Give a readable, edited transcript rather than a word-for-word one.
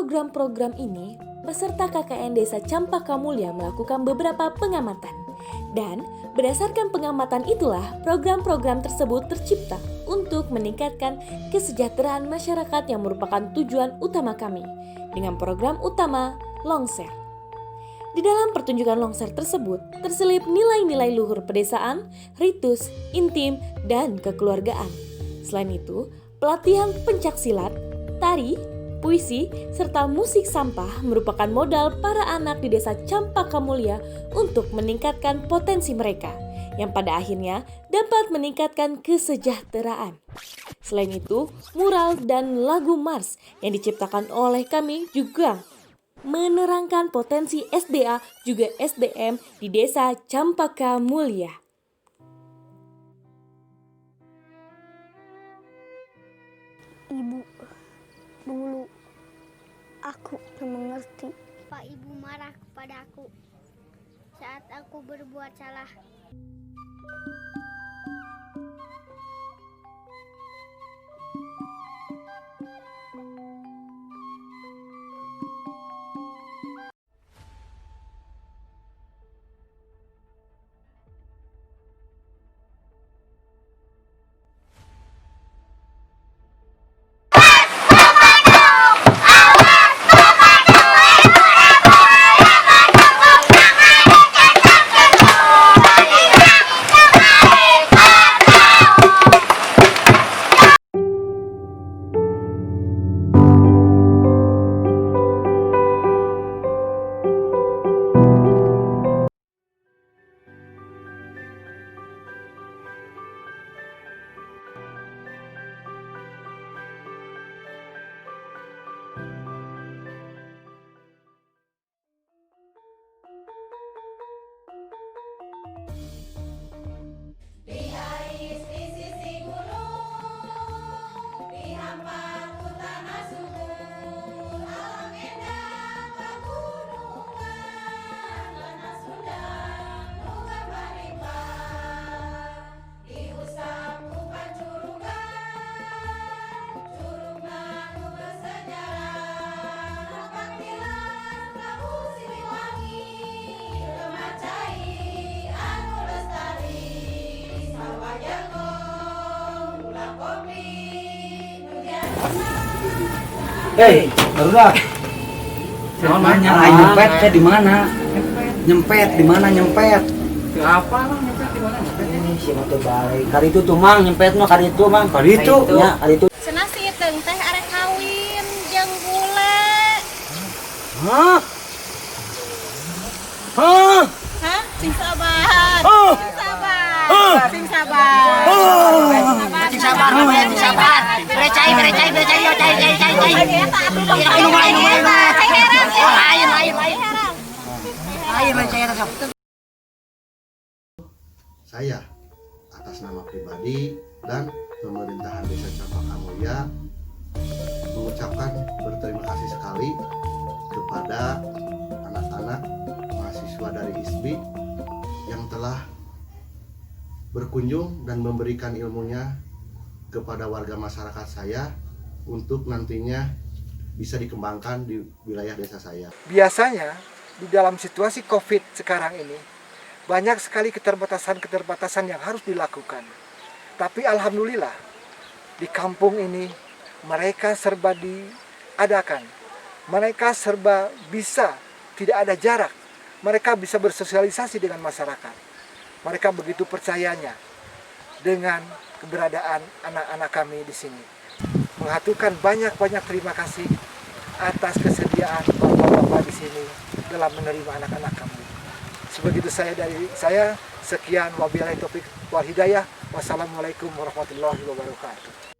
program-program ini, peserta KKN Desa Campaka Mulya melakukan beberapa pengamatan. Dan berdasarkan pengamatan itulah program-program tersebut tercipta untuk meningkatkan kesejahteraan masyarakat yang merupakan tujuan utama kami dengan program utama Longser. Di dalam pertunjukan Longser tersebut terselip nilai-nilai luhur pedesaan, ritus, intim, dan kekeluargaan. Selain itu, pelatihan pencaksilat, tari, puisi, serta musik sampah merupakan modal para anak di Desa Campaka Mulya untuk meningkatkan potensi mereka, yang pada akhirnya dapat meningkatkan kesejahteraan. Selain itu, mural dan lagu mars yang diciptakan oleh kami juga menerangkan potensi SDA juga SDM di Desa Campaka Mulya. Ibu, dulu aku tak mengerti. Pak Ibu marah kepada aku saat aku berbuat salah. Barulah. Nyempet di mana? Nyempet di mana? Nyempet. Apa lah nyempet di mana? Ini si motor balik. Kali itu tuh mang nyempetnya kali itu mang. Kali itu? Ya, kali itu. Cenah si Teung teh arek kawin jeung bule. Hah? Hah? Hah? Sing sabar. Oh. Sing sabar. Sing sabar. Sing sabar, sing sabar. Berecai, yo cai. Saya atas nama pribadi dan pemerintahan Desa Campaka Mulya mengucapkan berterima kasih sekali kepada anak-anak mahasiswa dari ISBI yang telah berkunjung dan memberikan ilmunya kepada warga masyarakat saya untuk nantinya bisa dikembangkan di wilayah desa saya. Biasanya di dalam situasi COVID sekarang ini banyak sekali keterbatasan yang harus dilakukan. Tapi alhamdulillah di kampung ini mereka serba diadakan. Mereka serba bisa, tidak ada jarak. Mereka bisa bersosialisasi dengan masyarakat. Mereka begitu percayanya dengan keberadaan anak-anak kami di sini. Mengaturkan banyak-banyak terima kasih atas kesediaan bapak-bapak di sini dalam menerima anak-anak kami. Sebegitu dari saya, sekian wabillahi taufik wal hidayah. Wassalamualaikum warahmatullahi wabarakatuh.